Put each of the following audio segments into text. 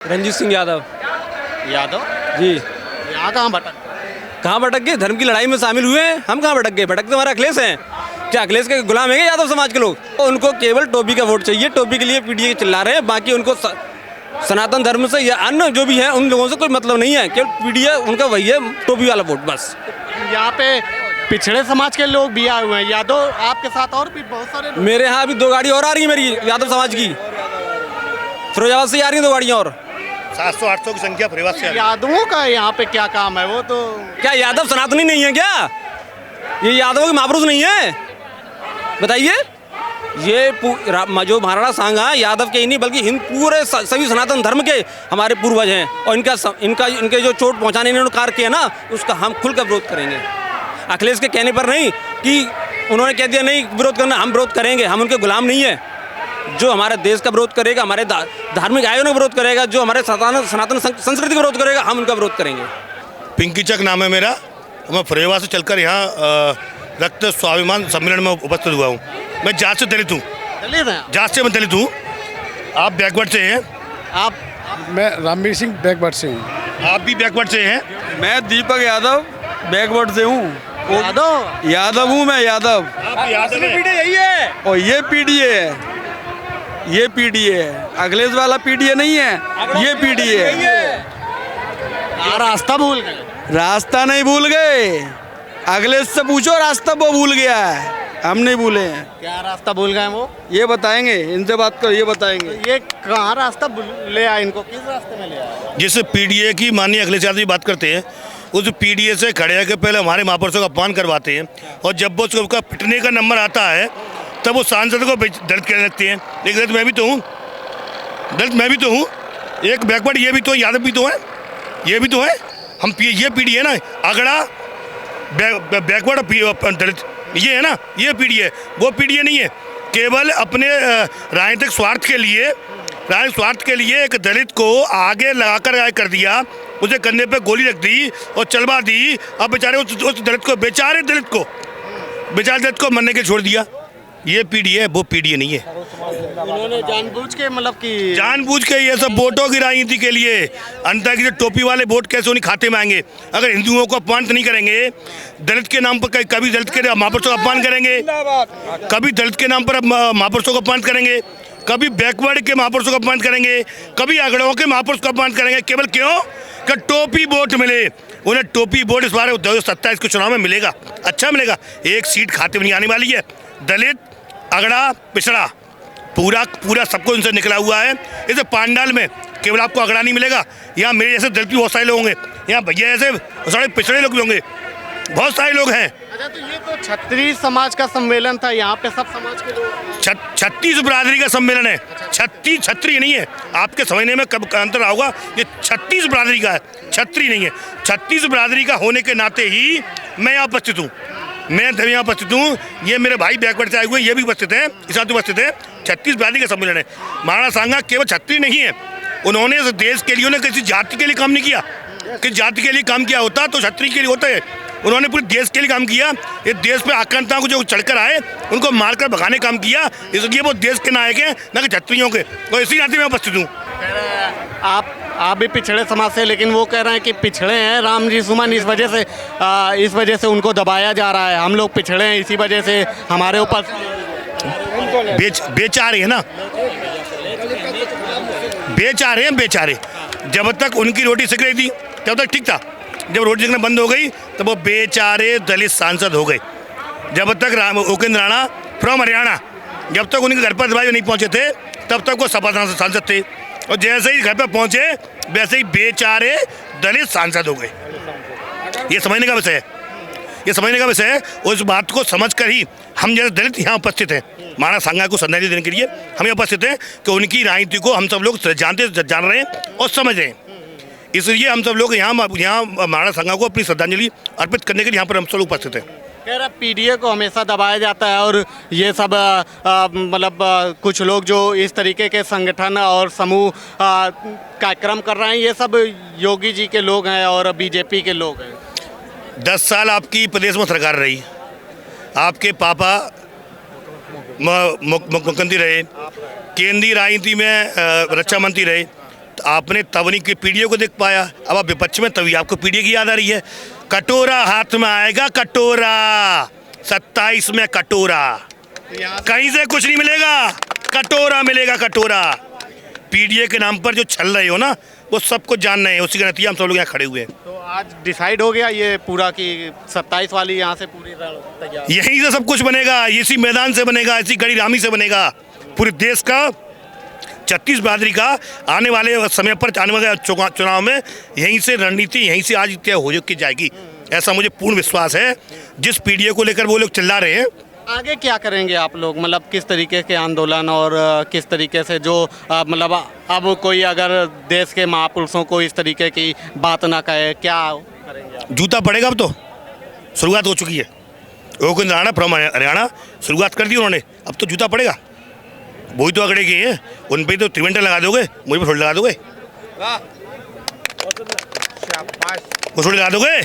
रंजीत सिंह यादव। यादव जी। यहाँ कहाँ भटक गए? धर्म की लड़ाई में शामिल हुए हैं। हम कहाँ भटक गए? भटकते हमारा अखिलेश हैं। क्या अखिलेश के गुलाम है यादव समाज के लोग? तो उनको केवल टोपी का वोट चाहिए। टोपी के लिए पीडीए चिल्ला रहे हैं, बाकी उनको सनातन धर्म से या अन्य जो भी है उन लोगों से कोई मतलब नहीं है। केवल पीडीए उनका वही है, टोपी वाला वोट बस। यहाँ पे पिछड़े समाज के लोग भी आए हुए हैं। यादव आपके साथ और भी बहुत सारे लोग। मेरे यहाँ अभी 2 गाड़ी और आ रही है मेरी यादव समाज की। फिरोजाबाद से आ रही है 2 गाड़ियाँ और। 700-800 की संख्या फिरोजाबाद से। यादवों का यहाँ पे क्या काम है? वो तो क्या यादव सनातनी नहीं है क्या? ये यादवों के महापुरुष नहीं है? बताइए। ये जो महाराणा सांगा यादव के ही नहीं बल्कि हिंद पूरे सभी सनातन धर्म के हमारे पूर्वज हैं। और इनके जो चोट पहुंचाने इन्होंने कार्य किया ना, उसका हम खुलकर विरोध करेंगे। अखिलेश के कहने पर नहीं कि उन्होंने कह दिया नहीं विरोध करना, हम विरोध करेंगे। हम उनके गुलाम नहीं है। जो हमारे देश का विरोध करेगा, हमारे धार्मिक आयोजन का विरोध करेगा, जो हमारे सनातन संस्कृति का विरोध करेगा, हम उनका विरोध करेंगे। पिंकी चक नाम है मेरा। मैं फिरोजाबाद से चलकर यहाँ रक्त स्वाभिमान सम्मेलन में उपस्थित हुआ हूँ। मैं जात से दलित हूँ। दलित हैं? जात से मैं दलित हूँ। आप बैकवर्ड से हैं? आप? मैं रामवीर सिंह बैकवर्ड से हूँ। आप भी बैकवर्ड से हैं? मैं दीपक यादव बैकवर्ड से हूँ। यादव हूँ मैं, यादव। आप यादव हैं? यही है। और ये पीडीए है, ये पीडीए है। अखिलेश वाला पीडीए नहीं है, ये पीडीए है। रास्ता भूल गए? रास्ता नहीं भूल गए। अखिलेश से पूछो, रास्ता वो भूल गया है, हम नहीं भूले हैं। क्या रास्ता भूल गए वो? ये बताएंगे, इनसे बात करो, ये बताएंगे। ये कहाँ रास्ता ले आए? इनको किस रास्ते में ले आए? जिस पीडीए की माननीय अखिलेश यादव जी बात करते हैं, उस पीडीए से खड़े होकर पहले हमारे महापुरुषों का अपमान करवाते हैं, और जब वो उसका पिटने का नंबर आता है तब वो सांसद को दलित कहने लगते हैं। एक दलित मैं भी तो हूँ, दलित मैं भी तो हूँ। एक बैकवर्ड ये भी तो, यादव भी तो है, ये भी तो है। हम ये पीढ़ी है ना, अगड़ा बैकवर्ड दलित, ये है ना, ये पीढ़ी है। वो पीढ़ी नहीं है। केवल अपने राजनीतिक स्वार्थ के लिए एक दलित को आगे लगाकर कर दिया, उसे कंधे पे गोली रख दी और चलवा दी। अब बेचारे उस दलित को, बेचारे दलित को मरने के छोड़ दिया। ये पीढ़ी है, वो पीढ़ी नहीं है। उन्होंने जानबूझ के मतलब कि जानबूझ के ये सब वोटों की राजनीति के लिए, अंतर की टोपी वाले वोट कैसे उन्हीं खाते में आएंगे? अगर हिंदुओं को अपमानित नहीं करेंगे, दलित के नाम पर कभी दलित के महापुरुषों का अपमान करेंगे, कभी दलित के नाम पर महापुरुषों का अपमान करेंगे, कभी बैकवर्ड के महापुरुषों का अपमान करेंगे, कभी अगड़ों के महापुरुष का अपमान करेंगे। केवल क्यों? कि टोपी वोट मिले उन्हें। टोपी वोट इस बार 2027 के चुनाव में मिलेगा, अच्छा मिलेगा। एक सीट खाते में नहीं आने वाली है। दलित, अगड़ा, पिछड़ा, पूरा सबको इनसे निकला हुआ है। इस पांडाल में केवल आपको अगड़ा नहीं मिलेगा, यहाँ मेरे जैसे दलित भी बहुत सारे लोग होंगे, यहाँ भैया जैसे सारे पिछड़े लोग भी होंगे, बहुत सारे लोग हैं। अच्छा, तो ये तो छत्तीस समाज का सम्मेलन था, यहाँ पे सब समाज के लोग। 36 बिरादरी का सम्मेलन है। 36 छत्री नहीं है, आपके समझने में कब अंतर होगा। ये 36 बिरादरी का है, छत्री नहीं है। 36 बिरादरी का होने के नाते ही मैं यहाँ उपस्थित हूँ। यहाँ उपस्थित हूँ। ये मेरे भाई बैकवर्ड से आए हुए, ये भी उपस्थित हैं, इस साथ उपस्थित है। 36 बिरादरी का सम्मेलन है। महाराणा सांगा केवल छत्री नहीं है, उन्होंने इस देश के लिए, उन्होंने किसी जाति के लिए काम नहीं किया। किस जाति के लिए काम किया होता तो छत्री के लिए होता है। उन्होंने पूरे देश के लिए काम किया। ये देश पे आक्रांताओं को जो चढ़कर आए उनको मारकर भगाने काम किया, इसलिए वो देश के नायक हैं, न कि छत्रियों के। और इसी नाते मैं उपस्थित हूँ। आप भी पिछड़े समाज से, लेकिन वो कह रहे हैं कि पिछड़े हैं राम जी सुमन, इस वजह से उनको दबाया जा रहा है। हम लोग पिछड़े हैं, इसी वजह से हमारे ऊपर बेचारे हैं ना, बेचारे। जब तक उनकी रोटी सिक रही थी तब तक ठीक था। जब रोटी सिकना बंद हो गई तब वो बेचारे दलित सांसद हो गए। जब तक उपेंद्र राणा फ्रॉम हरियाणा, जब तक उनके घर पर दवाई नहीं पहुंचे थे तब तक वो सपा सांसद थे, और जैसे ही घर पर पहुंचे वैसे ही बेचारे दलित सांसद हो गए। ये समझने का विषय है। उस बात को समझकर ही हम जैसे दलित यहाँ उपस्थित हैं, महाराणा सांगा को श्रद्धांजलि देने के लिए हम यहाँ उपस्थित हैं कि उनकी राजनीति को हम सब लोग जान रहे हैं और समझ रहे हैं। इसलिए हम सब लोग यहाँ महाराणा सांगा को अपनी श्रद्धांजलि अर्पित करने के लिए यहाँ पर हम सब लोग उपस्थित हैं। कह रहा पीडीए को हमेशा दबाया जाता है, और ये सब मतलब कुछ लोग जो इस तरीके के संगठन और समूह कार्यक्रम कर रहे हैं, ये सब योगी जी के लोग हैं और बीजेपी के लोग हैं। 10 साल आपकी प्रदेश में सरकार रही, आपके पापा मुख्यमंत्री रहे, केंद्रीय राजनीति में रक्षा मंत्री रहे, तो आपने तब नहीं कि पीडीए को देख पाया, अब आप विपक्ष में तभी आपको पीडीए की याद आ रही है। कटोरा हाथ में आएगा, कटोरा 27 में कटोरा, कहीं से कुछ नहीं मिलेगा, कटोरा मिलेगा, कटोरा। पीडीए के नाम पर जो छल रहे हो ना, वो सबको जानना है, उसी का नतीजा हम सब लोग यहाँ खड़े हुए हैं। तो आज डिसाइड हो गया ये पूरा कि 27 वाली यहाँ से पूरी तैयार, यहीं से सब कुछ बनेगा, इसी मैदान से बनेगा, इसी गड़ी रामी से बनेगा। पूरे देश का 36 बहादुरी का आने वाले समय पर आने वाले चुनाव में यहीं से रणनीति यहीं से आज तय हो के जाएगी, ऐसा मुझे पूर्ण विश्वास है। जिस पीडीए को लेकर वो लोग चिल्ला रहे हैं, आगे क्या करेंगे आप लोग, मतलब किस तरीके के आंदोलन और किस तरीके से जो मतलब अब कोई अगर देश के महापुरुषों को इस तरीके की बात ना कहे, क्या करेंगे आप? जूता पड़ेगा। अब तो शुरुआत हो चुकी है, योगेंद्र राणा फ्रॉम हरियाणा शुरुआत कर दी उन्होंने, अब तो जूता पड़ेगा। वही तो अगड़े गए हैं, उन पर तो त्रिवेंटर लगा दोगे, मुझे पर थोड़ी लगा दोगे, वो थोड़ी लगा दोगे,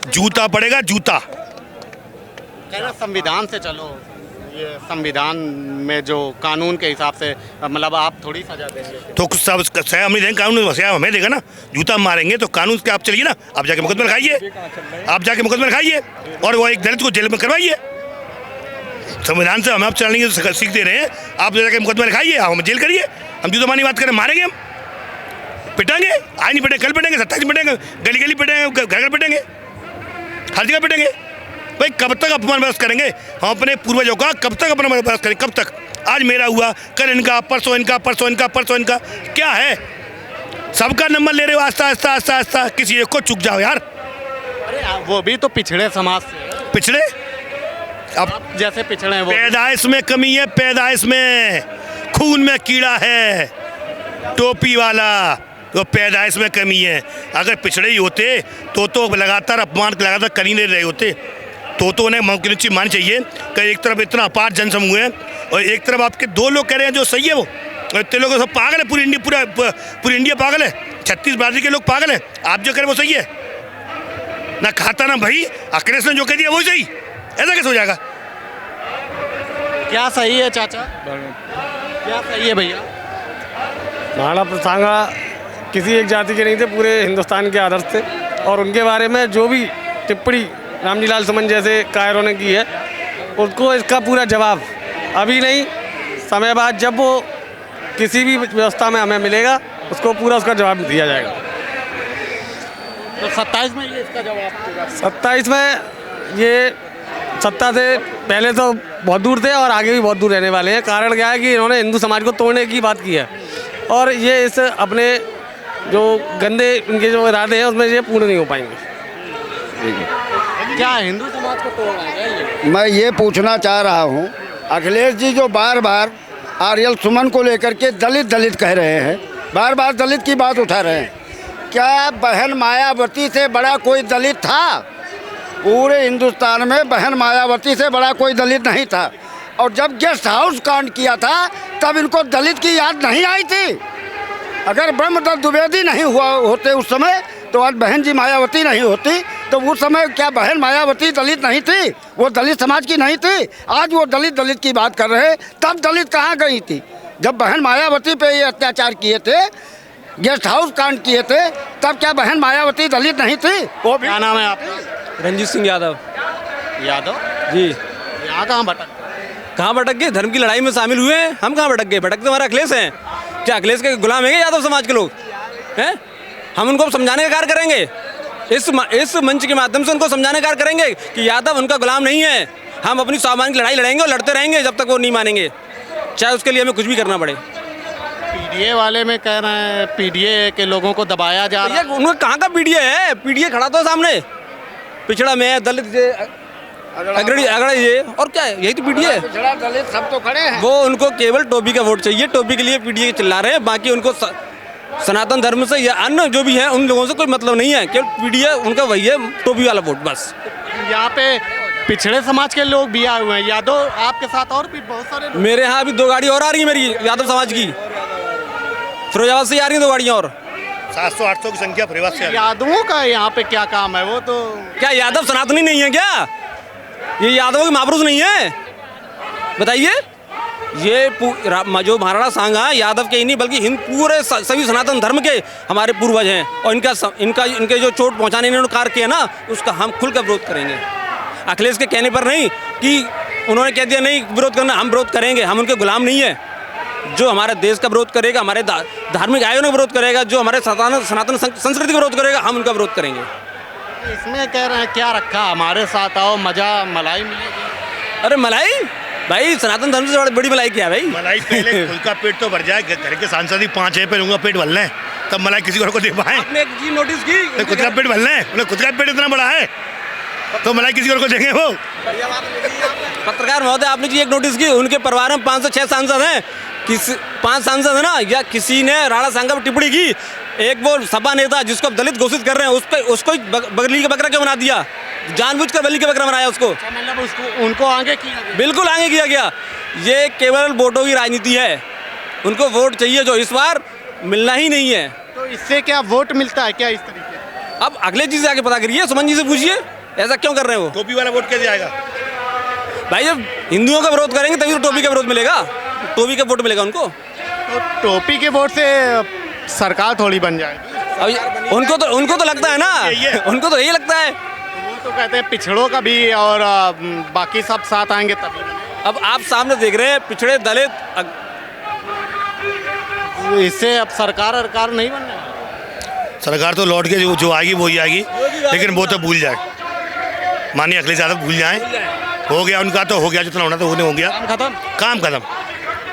जूता पड़ेगा, जूता। कहना संविधान से चलो, ये संविधान में जो कानून के हिसाब से मतलब आप थोड़ी सजा देंगे, तो कुछ सब सजा हम नहीं देंगे, कानून सजा हमें देगा ना। जूता मारेंगे तो कानून के आप चलिए ना, आप जाके मुकदमा लिखाइए, आप जाके मुकदमा लिखाइए और वो एक दलित को जेल में करवाइए। संविधान से हम आप चलने की सीख दे रहे हैं, आप जाके मुकदमा लिखाइए, आप हम जेल करिए। हम जूता मारने की बात करें, मारेंगे हम, पिटाएंगे, आज नहीं पिटेंगे, कल पिटेंगे, 27 पिटेंगे, गली गली पिटेंगे, घर घर पिटेंगे, हर जगह पिटेंगे। भाई कब तक अपमान बर्दाश्त करेंगे हम अपने पूर्वजों का, कब तक अपना बर्दाश्त करेंगे, कब तक? आज मेरा हुआ, कल इनका, परसों इनका, परसों इनका, परसों इनका, क्या है? सबका नंबर ले रहे हो आस्ता आस्ता आस्ता आस्ता, किसी एक को चुक जाओ यार। अरे वो भी तो पिछड़े समाज से, पिछड़े अब आप जैसे पिछड़े हैं वो। पैदाइश में कमी है, पैदाइश में खून में कीड़ा है, टोपी वाला, तो पैदाइश में कमी है। अगर पिछड़े ही होते तो लगातार अपमान लगातार कर ही नहीं रहे होते, तो उन्हें मुख्यमंत्री माननी चाहिए कि एक तरफ इतना अपार जनसमूह है और एक तरफ आपके दो लोग कह रहे हैं जो सही है, वो इतने लोग सब पागल है, पूरी इंडिया पागल है, 36 बहादुरी के लोग पागल है, आप जो कह रहे वो सही है ना, खाता ना भाई, अखिलेश ने जो कह दिया वो सही, ऐसा कैसे हो जाएगा? क्या सही है चाचा, क्या सही है भैया? महाराणा प्रताप किसी एक जाति के नहीं थे, पूरे हिंदुस्तान के आदर्श थे, और उनके बारे में जो भी टिप्पणी रामजी लाल सुमन जैसे कायरों ने की है, उसको इसका पूरा जवाब अभी नहीं, समय बाद जब वो किसी भी व्यवस्था में हमें मिलेगा, उसको पूरा उसका जवाब दिया जाएगा। तो 27 में ये इसका जवाब पूरा, 27 में ये सत्ता से पहले तो बहुत दूर थे और आगे भी बहुत दूर रहने वाले हैं। कारण क्या है कि इन्होंने हिंदू समाज को तोड़ने की बात की है, और ये इस अपने जो गंदे इनके जो इरादे हैं उसमें ये पूर्ण नहीं हो पाएंगे। क्या हिंदू समाज को तोड़ना है ये? मैं ये पूछना चाह रहा हूँ, अखिलेश जी जो बार बार आर्यल सुमन को लेकर के दलित कह रहे हैं, बार बार दलित की बात उठा रहे हैं, क्या बहन मायावती से बड़ा कोई दलित था? पूरे हिंदुस्तान में बहन मायावती से बड़ा कोई दलित नहीं था, और जब गेस्ट हाउस कांड किया था तब इनको दलित की याद नहीं आई थी। अगर ब्रह्मदत्त द्विवेदी नहीं हुआ होते उस समय, तो आज बहन जी मायावती नहीं होती, तो उस समय क्या बहन मायावती दलित नहीं थी? वो दलित समाज की नहीं थी? आज वो दलित की बात कर रहे हैं, तब दलित कहाँ गई थी? जब बहन मायावती पे ये अत्याचार किए थे, गेस्ट हाउस कांड किए थे, तब क्या बहन मायावती दलित नहीं थी? वो भी। क्या नाम है आपका? रंजीत सिंह यादव। यादव जी। यहाँ कहाँ भटक गए? धर्म की लड़ाई में शामिल हुए हैं, हम कहाँ भटक गए? भटक तो हमारा अखिलेश हैं। क्या अखिलेश के गुलाम है यादव समाज के लोग हैं? हम उनको समझाने का कार्य करेंगे, इस मंच के माध्यम से उनको समझाने का कार्य करेंगे कि यादव उनका गुलाम नहीं है। हम अपनी स्वाभिमान की लड़ाई लड़ेंगे और लड़ते रहेंगे जब तक वो नहीं मानेंगे, चाहे उसके लिए हमें कुछ भी करना पड़े। पीडीए वाले में कह रहे हैं पीडीए के लोगों को दबाया जा रहा है। उनका कहाँ का पीडीए है? पीडीए खड़ा तो सामने, पिछड़ा में दलित अग्रणी ये, और क्या है? यही तो पीडीए है। पिछड़ा दलित सब तो खड़े हैं। वो उनको केवल टोपी का वोट चाहिए, टोपी के लिए पीडीए चिल्ला रहे हैं, बाकी उनको सनातन धर्म से या अन्य जो भी है उन लोगों से कोई मतलब नहीं है, केवल पीडीए उनका वही है, टोपी वाला वोट बस। यहाँ पे पिछड़े समाज के लोग भी आए हुए हैं, यादव आपके साथ और भी बहुत सारे लोग। मेरे यहाँ अभी 2 गाड़ी और आ रही है मेरी यादव समाज की, फिरोजाबाद से आ रही है 2 गाड़ियाँ और। 700-800 की संख्या फिरोजाबाद से। यादवों का यहाँ पे क्या काम है? वो तो क्या यादव सनातनी नहीं है क्या? ये यादवों के महापुरुष नहीं है? बताइए, ये जो महाराणा सांगा यादव के ही नहीं बल्कि पूरे सभी सनातन धर्म के हमारे पूर्वज हैं और इनके जो चोट पहुंचाने इन्होंने कार्य किया ना उसका हम खुलकर विरोध करेंगे। अखिलेश के कहने पर नहीं कि उन्होंने कह दिया नहीं विरोध करना, हम विरोध करेंगे। हम उनके गुलाम नहीं है। जो हमारे देश का विरोध करेगा, हमारे धार्मिक आयोजनों का विरोध करेगा, जो हमारे सनातन संस्कृति का विरोध करेगा, हम उनका विरोध करेंगे। इसमें कह रहे हैं क्या रखा, हमारे साथ आओ, मजा मलाई मिलेगी। अरे मलाई भाई, सनातन धर्म से बड़ी मलाई क्या है भाई? मलाई पहले खुद का पेट तो भर जाए, घर के सांसद ही 5 है, पहले उनका पेट भर लें तब मलाई किसी और को दे पाए। आपने एक चीज नोटिस की, तो खुद का पेट भर लें, खुद का पेट इतना बड़ा है तो मलाई किसी और को देंगे वो? पत्रकार महोदय, आपने जी एक नोटिस की, उनके परिवार में 5 से 6 सांसद हैं, 5 सांसद है ना, या किसी ने राणा सांगा पर टिप्पणी की, एक वो सपा नेता जिसको अब दलित घोषित कर रहे हैं उसको बगली का बकरा क्यों बना दिया? जानबूझकर बलि का बकरा बनाया उसको। मतलब उसको उनको आगे किया गया। बिल्कुल आगे किया गया। ये केवल वोटों की राजनीति है। उनको वोट चाहिए जो इस बार मिलना ही नहीं है। तो इससे क्या वोट मिलता है क्या इस तरीके? अब अगले जी से आके पता करिए, सुमन जी से पूछिए ऐसा क्यों कर रहे हैं वो। टोपी वाला वोट कैसे आएगा भाई? जब हिंदुओं का विरोध करेंगे तभी तो टोपी का विरोध मिलेगा, टोपी का वोट मिलेगा उनको। तो टोपी के वोट से सरकार थोड़ी बन जाएगी। अब उनको तो लगता है ना, उनको तो यही लगता है। वो तो कहते हैं पिछड़ों का भी और बाकी सब साथ आएंगे तभी। अब आप सामने देख रहे हैं पिछड़े दलित, इससे अब सरकार नहीं बनने वाली। सरकार तो लौट के जो आएगी वही आएगी, लेकिन वो तो भूल जाए, माननीय अखिलेश यादव भूल जाए। हो गया उनका तो हो गया, जितना होना था उन्हें हो गया, खत्म। काम खत्म।